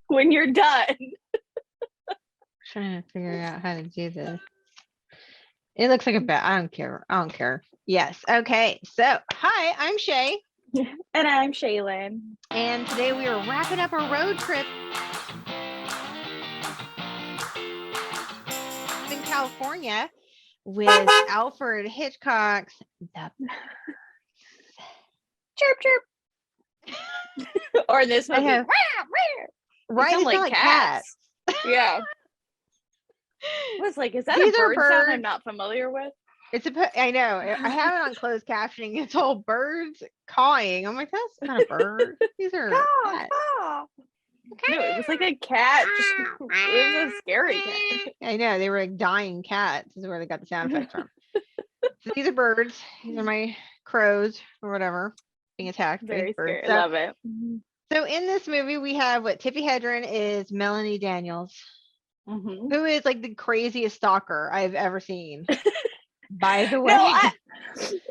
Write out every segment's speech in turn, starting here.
when you're done. Trying to figure out how to do this. It looks like a bet. I don't care. Yes. Okay. So, hi, I'm Shay. And I'm Shaylin. And today we are wrapping up our road trip in California with Alfred Hitchcock's The Chirp, chirp. Or in this movie, have, right? Sound It's like not cats. Yeah. I was like, is that These a are bird sound I'm birds. not familiar with? I know. I have it on closed captioning. It's all birds cawing. I'm like, that's not a bird. These are cats. No, it was like a cat. It was a scary cat. I know. They were like dying cats is where they got the sound effects from. So these are birds. These are my crows or whatever being attacked. Very birds. scary. Love it. So in this movie, we have what Tippi Hedren is Melanie Daniels, who is like the craziest stalker I've ever seen. By the way.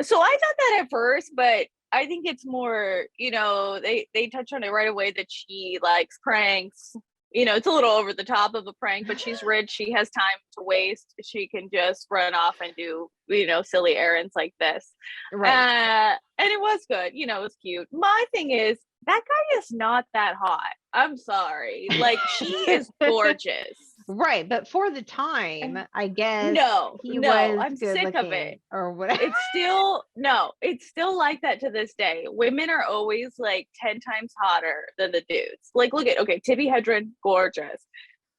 So I thought that at first, but I think it's more, they touch on it right away that she likes pranks. It's a little over the top of a prank, but she's rich. She has time to waste. She can just run off and do, silly errands like this. Right. And it was good. It was cute. My thing is, that guy is not that hot. I'm sorry. Like, she is gorgeous. Right, but for the time, I guess no, was I'm good sick looking, of it. Or whatever. It's still like that to this day. Women are always like 10 times hotter than the dudes. Like, look at Tippi Hedren, gorgeous.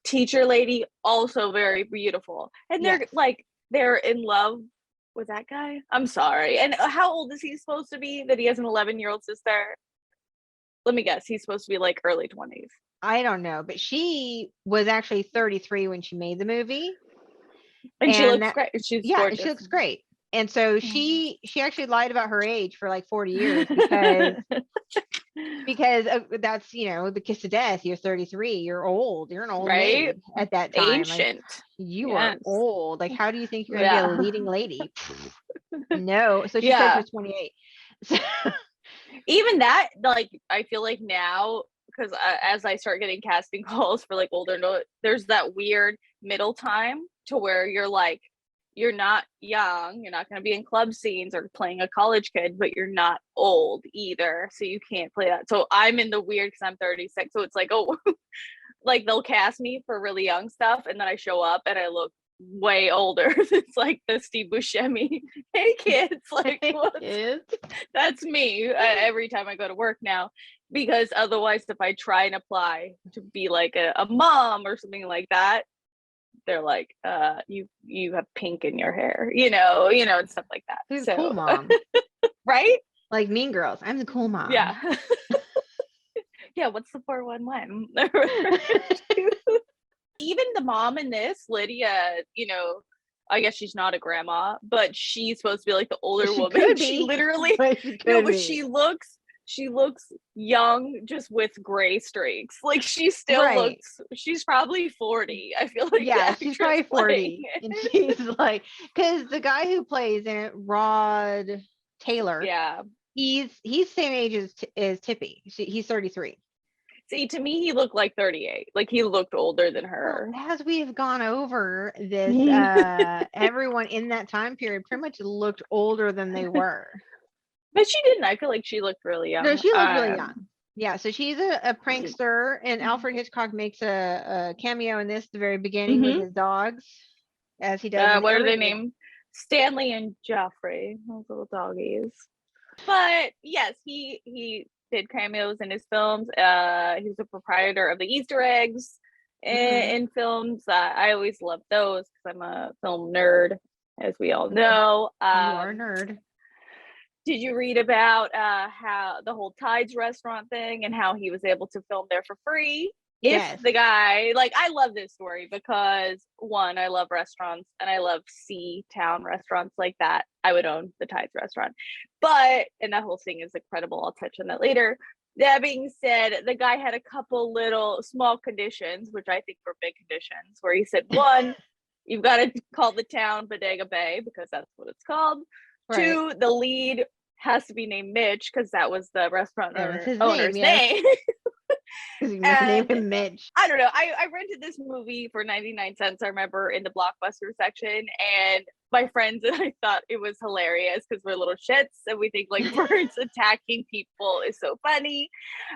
Teacher lady, also very beautiful. And they're in love with that guy. I'm sorry. And how old is he supposed to be? That he has an 11-year-old sister? Let me guess. He's supposed to be like early 20s. I don't know, but she was actually 33 when she made the movie. And she looks great. She's gorgeous. She looks great. And so she actually lied about her age for like 40 years because that's, the kiss of death. You're 33. You're old. You're an old lady at that time. Ancient. Like, you are old. Like, how do you think you're going to be a leading lady? No. So she said she was 28. So, even that, like, I feel like now, because as I start getting casting calls for like older, there's that weird middle time to where you're like, you're not young, you're not going to be in club scenes or playing a college kid, but you're not old either, so you can't play that. So I'm in the weird because I'm 36, so it's like, like they'll cast me for really young stuff, and then I show up and I look way older. It's like the Steve Buscemi, hey kids, like that's me every time I go to work now, because otherwise if I try and apply to be like a mom or something like that, they're like, you have pink in your hair, and stuff like that. Who's cool mom? Right? Like Mean Girls. I'm the cool mom. Yeah. Yeah, what's the 411? Even the mom in this, Lydia, I guess she's not a grandma, but she's supposed to be like the older woman. She literally but she looks young, just with gray streaks. Like, she still looks, she's probably 40. I feel like she's probably 40. And she's like, because the guy who plays in it, Rod Taylor, he's same age as Tippi. He's 33. See, to me, he looked like 38. Like, he looked older than her. Well, as we have gone over this, everyone in that time period pretty much looked older than they were. But she didn't. I feel like she looked really young. No, she looked really young. Yeah, so she's a prankster, and Alfred Hitchcock makes a cameo in this at the very beginning with his dogs, as he does. What are they named? Stanley and Joffrey, those little doggies. But yes, he did cameos in his films. He was a proprietor of the Easter eggs in films. I always loved those because I'm a film nerd, as we all know. You are a nerd. Did you read about how the whole Tides restaurant thing and how he was able to film there for free? If the guy, like, I love this story because, one, I love restaurants and I love sea-town restaurants like that. I would own the Tides restaurant. And that whole thing is incredible. I'll touch on that later. That being said, the guy had a couple little small conditions, which I think were big conditions, where he said, one, you've got to call the town Bodega Bay because that's what it's called. Right. Two, the lead has to be named Mitch because that was the restaurant owner's name. Name him Mitch. I don't know. I rented this movie for 99 cents, I remember, in the Blockbuster section, and my friends and I thought it was hilarious because we're little shits and we think like birds attacking people is so funny.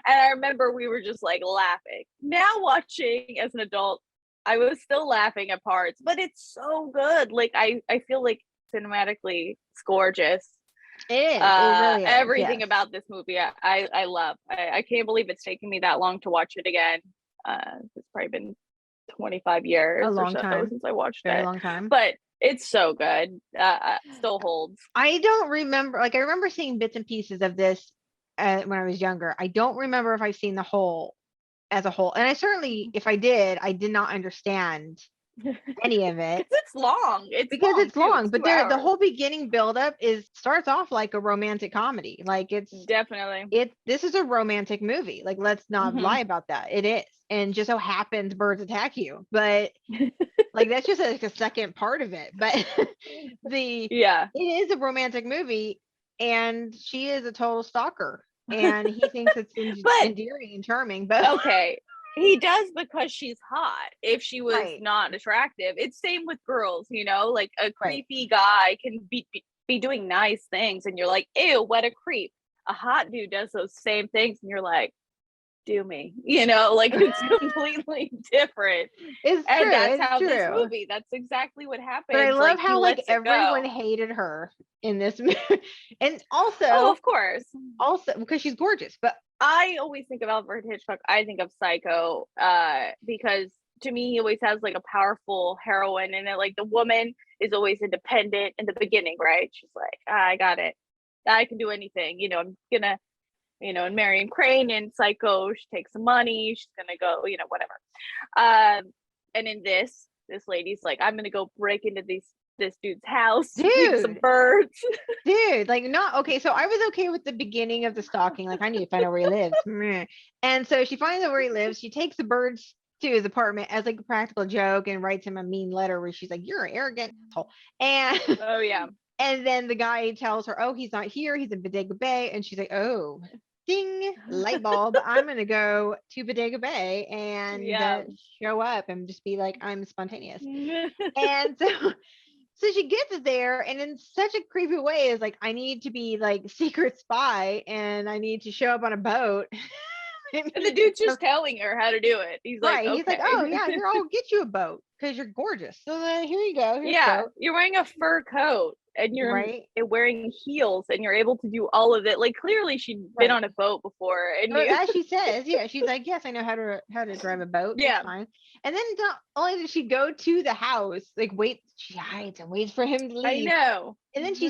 And I remember we were just like laughing. Now watching as an adult, I was still laughing at parts, but it's so good. Like I feel like cinematically it's gorgeous. It is. It really is. Everything about this movie I love. I can't believe it's taken me that long to watch it again. It's probably been 25 years or so time. Since I watched Very it. Long time. But it's so good. Still holds. I don't remember, like I remember seeing bits and pieces of this when I was younger. I don't remember if I've seen the whole as a whole. And I certainly, if I did not understand any of it. It's long. It's long, but the whole beginning buildup starts off like a romantic comedy. Like it's definitely this is a romantic movie. Like let's not lie about that. It is. And just so happens birds attack you. But like that's just like a second part of it. But it is a romantic movie and she is a total stalker. And he thinks it's endearing and charming. But okay. He does because she's hot. If she was not attractive, it's same with girls, you know, like a creepy guy can be doing nice things and you're like, ew, what a creep. A hot dude does those same things and you're like, do me, you know, like it's completely different. It's and true. That's how this movie, that's exactly what happened. But I love how like everyone hated her in this movie. And also, of course, also because she's gorgeous, but I always think of Alfred Hitchcock, I think of Psycho, because to me he always has like a powerful heroine and then like the woman is always independent in the beginning, right? She's like, I got it, I can do anything, you know, I'm gonna, you know, and Marion Crane in Psycho, she takes some money, she's gonna go, you know, whatever. And in this lady's like, I'm gonna go break into this dude's house, feed some birds. Dude, like not okay. So I was okay with the beginning of the stalking. Like I need to find out where he lives. And so she finds out where he lives. She takes the birds to his apartment as like a practical joke and writes him a mean letter where she's like, "You're an arrogant asshole." And oh yeah. And then the guy tells her, "Oh, he's not here. He's in Bodega Bay." And she's like, "Oh, ding, light bulb. I'm gonna go to Bodega Bay and show up and just be like, I'm spontaneous." And so she gets there and in such a creepy way is like, I need to be like secret spy and I need to show up on a boat. And the dude's just telling her how to do it. He's like, okay. He's like, oh yeah, here, I'll get you a boat because you're gorgeous. So then here you go. You're wearing a fur coat and you're wearing heels and you're able to do all of it. Like clearly she'd been on a boat before. And as she says, she's like, yes, I know how to drive a boat. That's fine. And then not only did she go to the house, like she hides and waits for him to leave. I know. And then she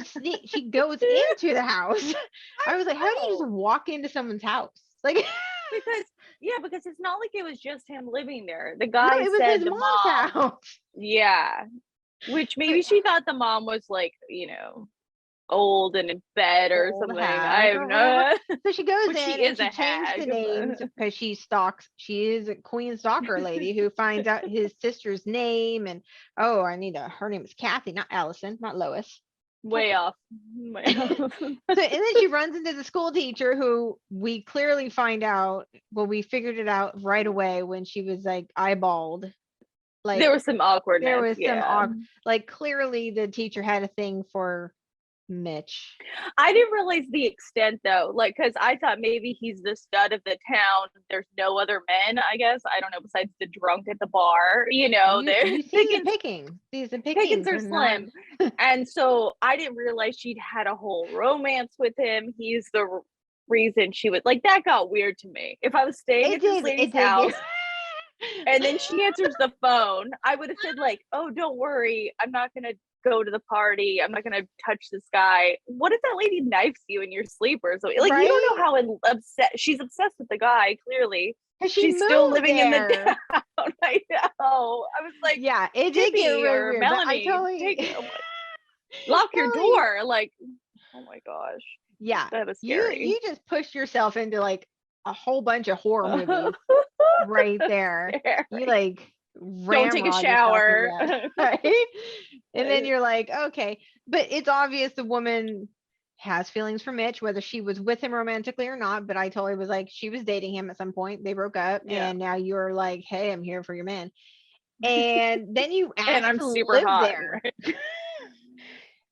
goes into the house. I was like, how do you just walk into someone's house? Like because it's not like it was just him living there. The guy said the mom's house. Yeah. Which maybe she thought the mom was like, you know, old and in bed or something. I have no. So she goes in and she changes the names because she is a queen stalker lady who finds out his sister's name and her name is Kathy, not Allison, not Lois. Way off. So and then she runs into the school teacher who we clearly find out, we figured it out right away when she was like eyeballed. Like there was some awkwardness. There was some like clearly the teacher had a thing for Mitch. I didn't realize the extent though, like because I thought maybe he's the stud of the town. There's no other men, I guess. I don't know, besides the drunk at the bar. You know, the pickings are slim. And so I didn't realize she'd had a whole romance with him. He's the reason she would like that got weird to me. If I was staying at this lady's house and then she answers the phone, I would have said like, oh, don't worry, I'm not gonna go to the party, I'm not gonna touch this guy. What if that lady knifes you in your sleep or something? Like you don't know how she's obsessed with the guy, clearly. She's still living in the town. I know. I was like, yeah, it did get really weird. Melanie, lock your door. Like, oh my gosh. Yeah. That was scary. You just pushed yourself into like a whole bunch of horror movies right there. You like don't take a shower. Right? And then you're like, okay. But it's obvious the woman has feelings for Mitch, whether she was with him romantically or not. But I totally was like, she was dating him at some point. They broke up, Yeah. and now you're like, hey, I'm here for your man. And then you And asked I'm to super live hot. there.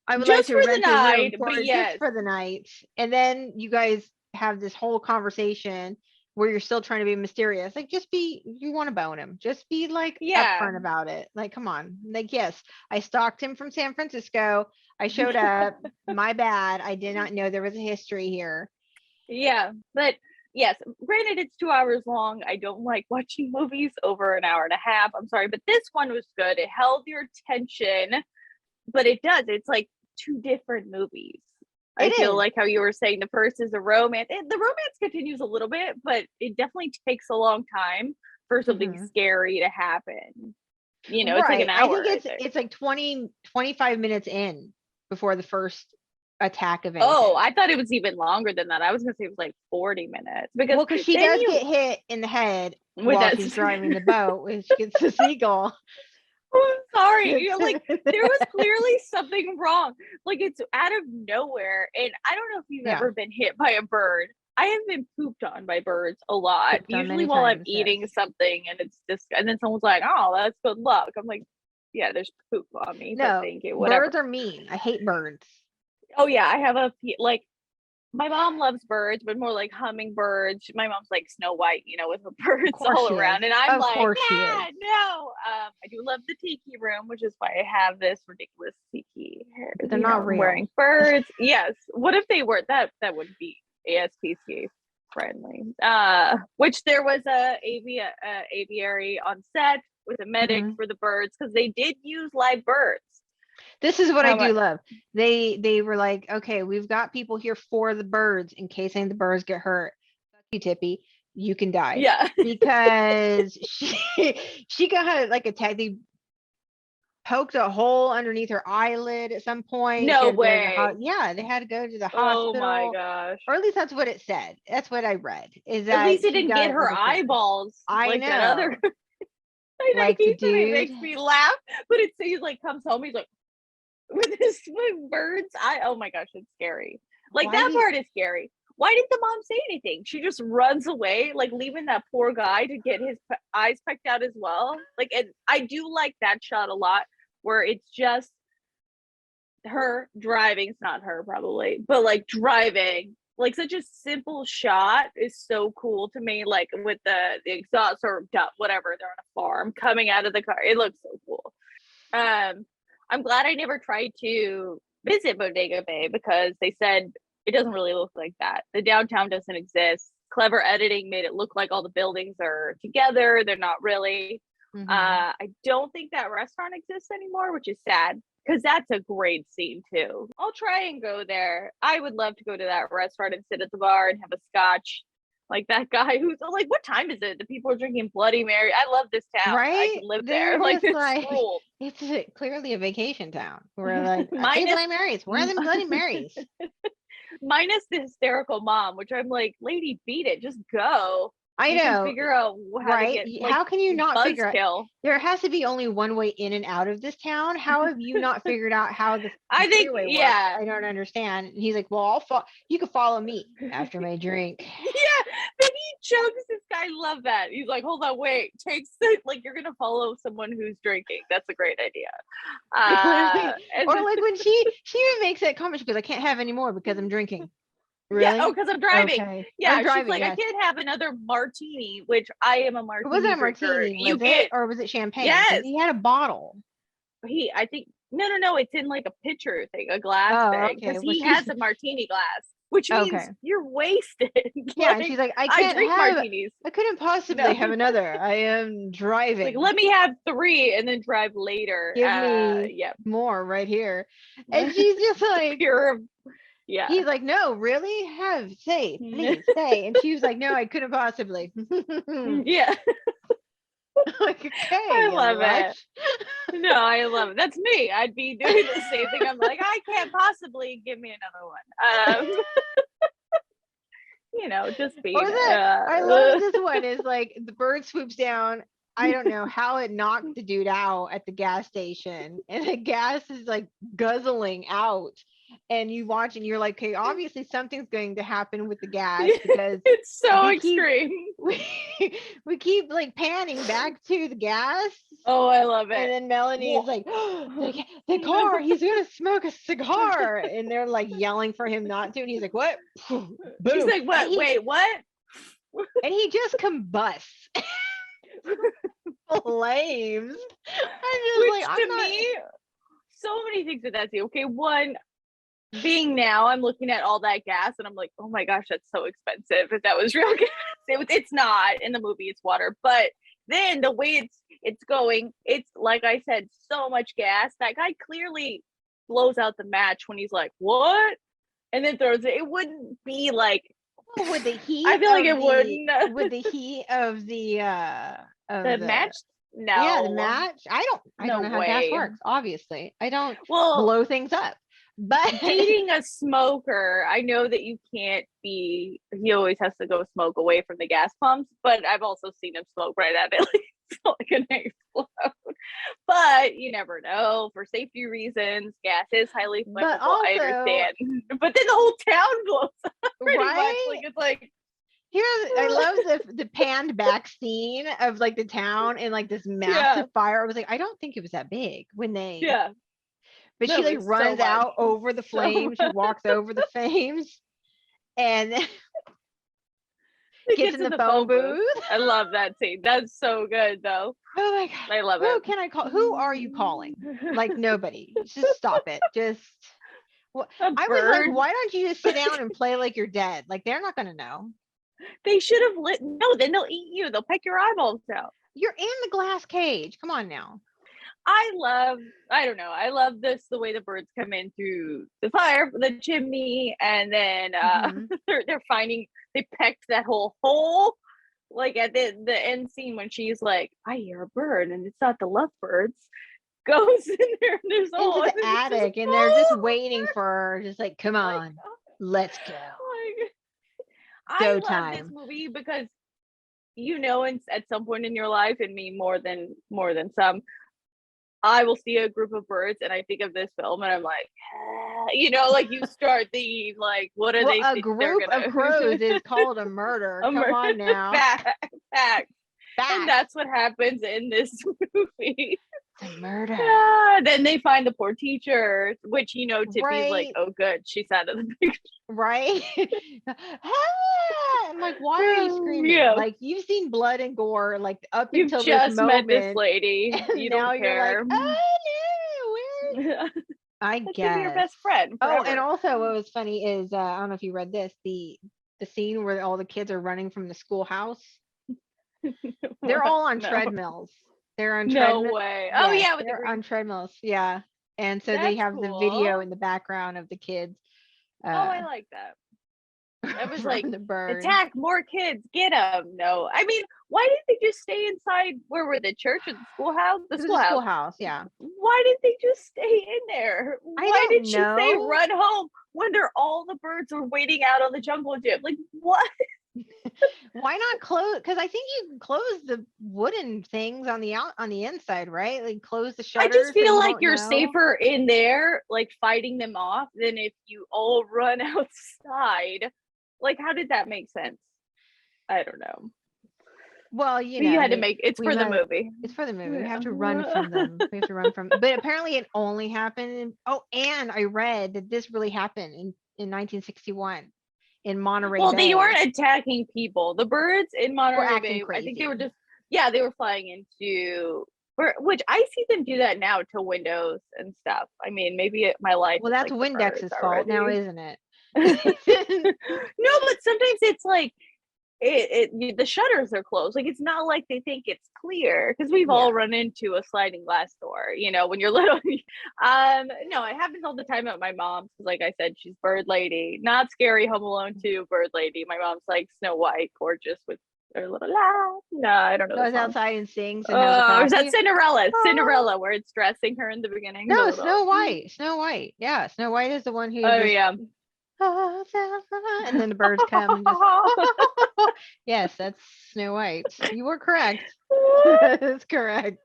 I would like Just to for the rent a room night, for but just yes. for the night. And then you guys have this whole conversation where you're still trying to be mysterious. Like, just be, you want to bone him. Just be like Yeah. upfront about it. Like, come on. Like, yes, I stalked him from San Francisco. I showed up. My bad. I did not know there was a history here. Yeah. But yes, granted, it's 2 hours long. I don't like watching movies over an hour and a half. I'm sorry, but this one was good. It held your attention, but it does. It's like two different movies. I feel like how you were saying the first is a romance. The romance continues a little bit, but it definitely takes a long time for something scary to happen. You know, it's like an hour. I think it's like 25 minutes in before the first attack of anything. Oh, I thought it was even longer than that. I was gonna say it was like 40 minutes because she does get hit in the head while she's driving the boat, when she gets the seagull. I'm sorry. You're like, there was clearly something wrong. Like, it's out of nowhere. And I don't know if you've ever been hit by a bird. I have been pooped on by birds a lot. Usually while I'm eating something and it's just, and then someone's like, oh, that's good luck. I'm like, yeah, there's poop on me. No, but thank you. Whatever. Birds are mean. I hate birds. Oh yeah, I have like, my mom loves birds, but more like hummingbirds. My mom's like Snow White, you know, with her birds all around. And I'm like, yeah, no. I do love the tiki room, which is why I have this ridiculous tiki. They're not real. Wearing birds. Yes. What if they were? That would be ASPCA friendly. Which there was a aviary on set with a medic for the birds because they did use live birds. This is what I do love. They were like, okay, we've got people here for the birds in case any of the birds get hurt. Fuck you, Tippy. You can die. Yeah. Because she got like attacked. They poked a hole underneath her eyelid at some point. No way. Yeah, they had to go to the hospital. Oh my gosh. Or at least that's what it said. That's what I read. Is that at least it didn't get her eyeballs. I know. That other like the dude. It makes me laugh. But it's he's like comes home, he's like with his birds. Oh my gosh, it's scary. Like that part is scary. Why didn't the mom say anything? She just runs away, like leaving that poor guy to get his eyes pecked out as well. Like, and I do like that shot a lot, where it's just her driving. It's not her probably, but like driving. Like such a simple shot is so cool to me. Like with the exhaust or whatever, they're on a farm coming out of the car. It looks so cool. I'm glad I never tried to visit Bodega Bay because they said it doesn't really look like that. The downtown doesn't exist. Clever editing made it look like all the buildings are together. They're not really. I don't think that restaurant exists anymore, which is sad because that's a great scene too. I'll try and go there. I would love to go to that restaurant and sit at the bar and have a scotch. Like that guy who's like, what time is it? The people are drinking Bloody Mary. I love this town. Right? I can live there. Like it's clearly a vacation town. We're like, Bloody Marys. Where are the Bloody Marys? Minus the hysterical mom, which I'm like, lady, beat it. Just go. I know. Figure out how to get. Like, how can you not figure out? There has to be only one way in and out of this town. How have you not figured out how the I think works? I don't understand. And he's like, well, you can follow me after my drink. Yeah, then he chokes this guy. I love that. He's like, hold on, wait. Takes it like you're gonna follow someone who's drinking. That's a great idea. Or like when she even makes that comment, she goes, I can't have any more because I'm drinking. Really? Yeah. Oh, because I'm driving. Okay. Yeah. I'm driving, she's like, I can't have another martini, which I am a martini. Was it a martini? Or was it champagne? Yes. He had a bottle. I think no. It's in like a pitcher thing, a glass thing, because he has a martini glass, which means you're wasted. Yeah, and she's like, I drink martinis. I couldn't possibly have another. I am driving. Like, let me have 3 and then drive later. Give me more right here. And she's just like, yeah. He's like, no, really? Please stay. And she was like, no, I couldn't possibly. Yeah. Like, okay. I love it. No, I love it. That's me. I'd be doing the same thing. I'm like, I can't possibly give me another one. You know, just be. I love this one is like the bird swoops down. I don't know how it knocked the dude out at the gas station, and the gas is like guzzling out. and you watch and you're like, okay, obviously something's going to happen with the gas because it's so we keep extreme. we keep like panning back to the gas. Oh, I love it. And then Melanie is like, oh, the car, he's gonna smoke a cigar, and they're like yelling for him not to, and he's like, what? Boom. She's like, what? Wait, what? And he just combusts. Flames. Which to me, so many things with that too. Okay, one, being now, I'm looking at all that gas and I'm like, oh my gosh, that's so expensive. If that was real gas, it's not. In the movie, it's water. But then the way it's going, it's like I said, so much gas. That guy clearly blows out the match when he's like, what? And then throws it. It wouldn't be like, with the heat. I feel like it wouldn't. With the heat of the match. No. Yeah, the match. I don't know how gas works. Obviously, I don't blow things up. But dating a smoker, I know that you can't be. He always has to go smoke away from the gas pumps. But I've also seen him smoke right at it, like an explode. But you never know. For safety reasons, gas is highly flammable. I understand. But then the whole town blows up. Pretty much. Like it's like. I love the panned back scene of like the town and like this massive fire. I was like, I don't think it was that big when they. Yeah. But she like runs out over the flames. She walks over the flames, and gets in the phone booth. I love that scene. That's so good, though. Oh my god, I love it. Who can I call? Who are you calling? Like nobody. Just stop it. Just. Well, I was like, why don't you just sit down and play like you're dead? Like they're not gonna know. They should have lit. No, then they'll eat you. They'll peck your eyeballs out. You're in the glass cage. Come on now. I don't know. I love this, the way the birds come in through the fire, the chimney, and then they're finding, they pecked that whole hole. Like at the end scene when she's like, I hear a bird and it's not the lovebirds. Goes in there and there's all into the attic and they're just waiting for her, just like, come on, let's go. I love this movie because at some point in your life, and me more than some, I will see a group of birds and I think of this film and I'm like, like you start thinking like, what are they? A group of crows is called a murder. Come on now. Fact. And that's what happens in this movie. It's a murder. Then they find the poor teacher, which Tippy's like, oh good, she's out of the picture. Right. I'm like, why are you screaming? Yeah. Like you've seen blood and gore like up You've until just this moment. met this lady. You now don't care. You're like, oh no, where? I guess your best friend. Forever. Oh, and also what was funny is I don't know if you read this, the scene where all the kids are running from the schoolhouse. They're all on treadmills. They're on treadmills. No way. Oh yeah, they're on treadmills. Yeah. And so they have the video in the background of the kids. I like that. I was like, the bird. Attack more kids, get them. No, I mean, why didn't they just stay inside? Where were the church or the schoolhouse? The schoolhouse, yeah. Why didn't they just stay in there? Why did she say run home when all the birds were waiting out on the jungle gym? Like what? Why not close? Because I think you can close the wooden things on the inside, right? Like close the shutters. I just feel like you're safer in there, like fighting them off, than if you all run outside. Like, how did that make sense? I don't know. Well, you had to make it's for the movie. It's for the movie. We have to run from them. We have to run from. But apparently, it only happened. And I read that this really happened in 1961. In Monterey Bay. They weren't attacking people. The birds in Monterey Bay, I think they were just, they were flying into, which I see them do that now to windows and stuff. I mean, maybe my life. Well, that's like Windex's fault now, isn't it? No, but sometimes it's like, the shutters are closed. Like it's not like they think it's clear, because we've all run into a sliding glass door, when you're little. No, it happens all the time at my mom's, because like I said, she's Bird Lady, not Scary, Home Alone 2, Bird Lady. My mom's like Snow White, gorgeous with her little laugh. No, I don't know. Goes outside and sings. And is that Cinderella? Cinderella, where it's dressing her in the beginning. No, Snow White. Yeah, Snow White is the one who. And then the birds come and yes, that's Snow White. You were correct. That's correct.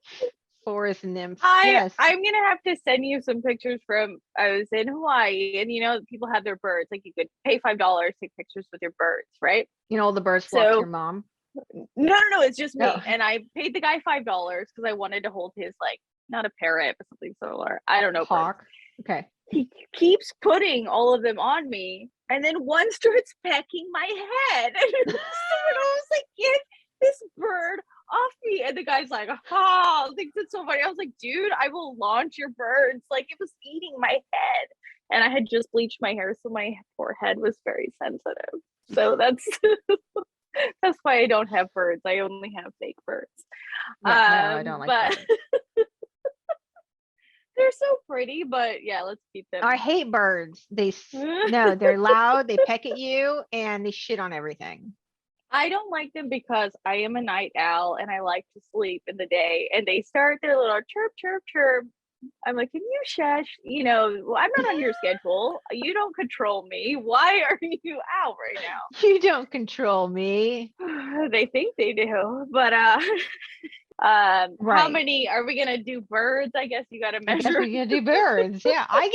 forest nymphs. I'm Yes. gonna have to send you some pictures from. I was in Hawaii, and people have their birds. Like you could pay $5, take pictures with your birds, right? All the birds flock to your So mom. no, it's just me. Oh. And I paid the guy $5 because I wanted to hold his, like, not a parrot, but something similar. I don't know. Hawk. Okay. He keeps putting all of them on me, and then one starts pecking my head. And someone was like, "Get this bird off me!" And the guy's like, "Oh, thinks it's so funny." I was like, "Dude, I will launch your birds!" Like, it was eating my head, and I had just bleached my hair, so my forehead was very sensitive. So that's that's why I don't have birds. I only have fake birds. Yeah, no, I don't like but birds. they're so pretty. But yeah, let's keep them. I hate birds. No, they're loud, they peck at you, and they shit on everything. I don't like them because I am a night owl and I like to sleep in the day, and they start their little chirp, chirp, chirp. I'm like, "Can you shush? I'm not on your schedule. You don't control me. Why are you out right now?" You don't control me. They think they do, but how Right. many are we gonna do? Birds? I guess you got to I guess measure. we can do birds. Yeah, I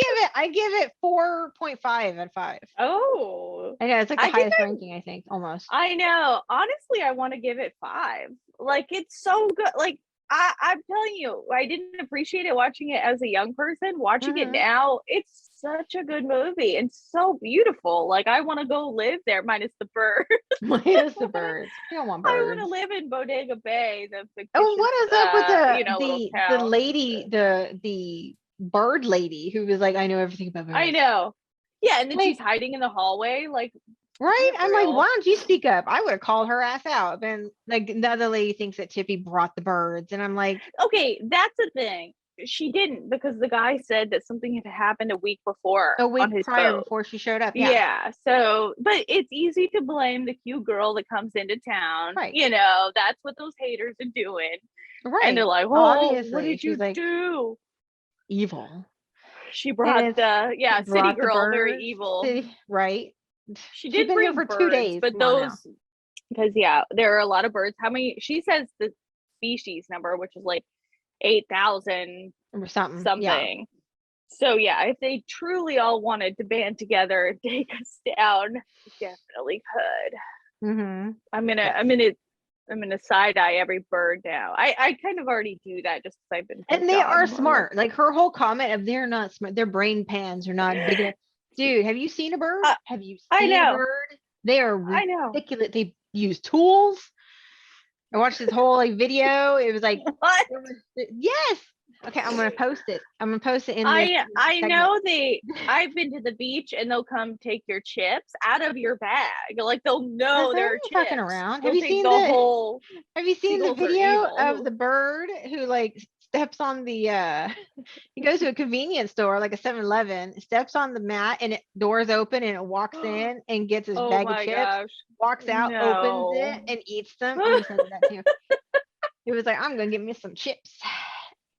give it 4.5 out of 5. Oh, I know it's like I the think highest ranking, I think, almost. I know. Honestly, I want to give it 5. Like, it's so good. Like, I'm telling you, I didn't appreciate it watching it as a young person. Watching it Mhm. now, it's such a good movie and so beautiful. Like, I want to go live there, minus the bird. Minus the birds. We don't want I want to birds. live in Bodega Bay, the Oh, fictitious, what is up with little the town. lady, the bird lady who was like, I know everything about I birds. know. Yeah, and then she's Like, hiding in the hallway. Like, right? get I'm like, why real. don't you speak up? I would have called her ass out. And like the other lady thinks that Tippy brought the birds, and I'm like, Okay, that's the thing. She didn't, because the guy said that something had happened a week before a on week his prior boat. before she showed up. Yeah, Yeah, so, but it's easy to blame the cute girl that comes into town. right, That's what those haters are doing. And they're right. like, "Oh, what Obviously, did she's you like do?" evil, She and brought city brought the girl, very birds. evil. Right? She She's did been here bring for two birds, days. but Come on now. those, because yeah, there are a lot of birds. How many? She says the species number, which is like 8,000 Or something. Yeah. something. So yeah, if they truly all wanted to band together and take us down, they definitely could. Mm-hmm. I'm gonna Yes. side eye every bird now. I kind of already do that just because I've been And picked they are on. smart. Like her whole comment of they're not smart, their brain pans are not big enough. Dude, have you seen a bird? Uh, Have you I seen a know, bird? They are I know. ridiculous. They use tools. I watched this whole like video. It was like, What? yes. Okay, I'm gonna post it. I'm gonna post it in this I segment. know I've been to the beach and they'll come take your chips out of your bag. Like, they'll know They're there are not fucking chips. around. They'll take the whole. Have you seen the Seagulls are video of evil. the bird who like steps on the he goes to a convenience store like a 7-Eleven, steps on the mat and it doors open and it walks in and gets his Oh bag of my chips, gosh. walks out, opens it No. and eats them. I'm gonna send that to you. He was like, I'm gonna get me some chips.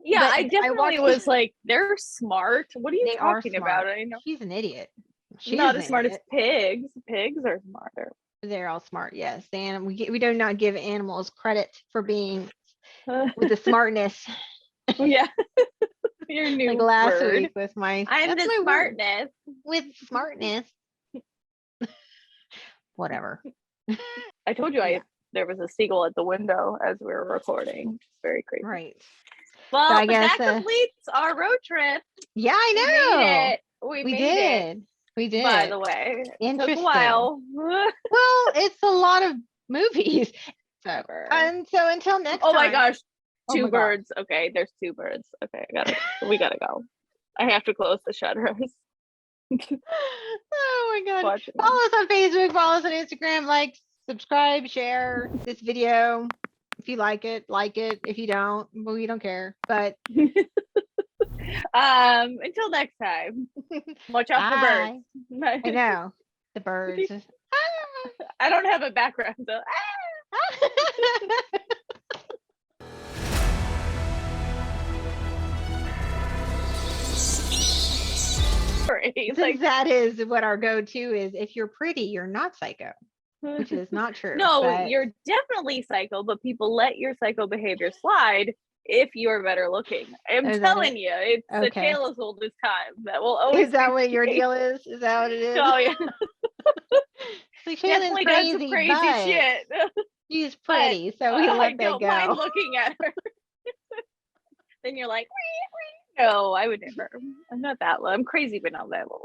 Yeah, But I I definitely watched was like, they're smart. What are you they are talking about? smart. I know. She's an idiot. She is Not an as smart as idiot. pigs. Pigs are smarter. They're all smart, yes. And we do not give animals credit for being with the smartness. Yeah, your Like new last word. week with my I'm that's the my word. smartness. With smartness. Whatever. I told you Yeah, there was a seagull at the window as we were recording. It's very crazy. right. So Well, I guess that completes our road trip. yeah, We I made know. it. We We made it. did. We By did. the way, it took a Interesting. while. Well, it's a lot of movies. So Ever. so until next Oh my time. gosh, Oh two my god. birds. Okay, there's two birds. Okay, we gotta go. I have to close the shutters. Oh my god. Watching Follow them. us on Facebook, follow us on Instagram, like, subscribe, share this video. If you like it, like it. If you don't, well, we don't care. But Until next time. Watch out for bye. birds. I know. The birds. I don't have a background though. Sorry. Since that is what our go-to is, if you're pretty, you're not psycho, which is not true. No, But you're definitely psycho, but people let your psycho behavior slide if you're better looking. I'm Is that it? telling you, it's the Okay. tale as old as time. That will always Is that be what the your case. deal is? Is that what it is? Oh yeah, Like Shaylin's definitely done some crazy but shit. she's But pretty, so we I let that don't mind go. looking at her. Then you're like, no, I would never. I'm not that low. I'm crazy, but not that low.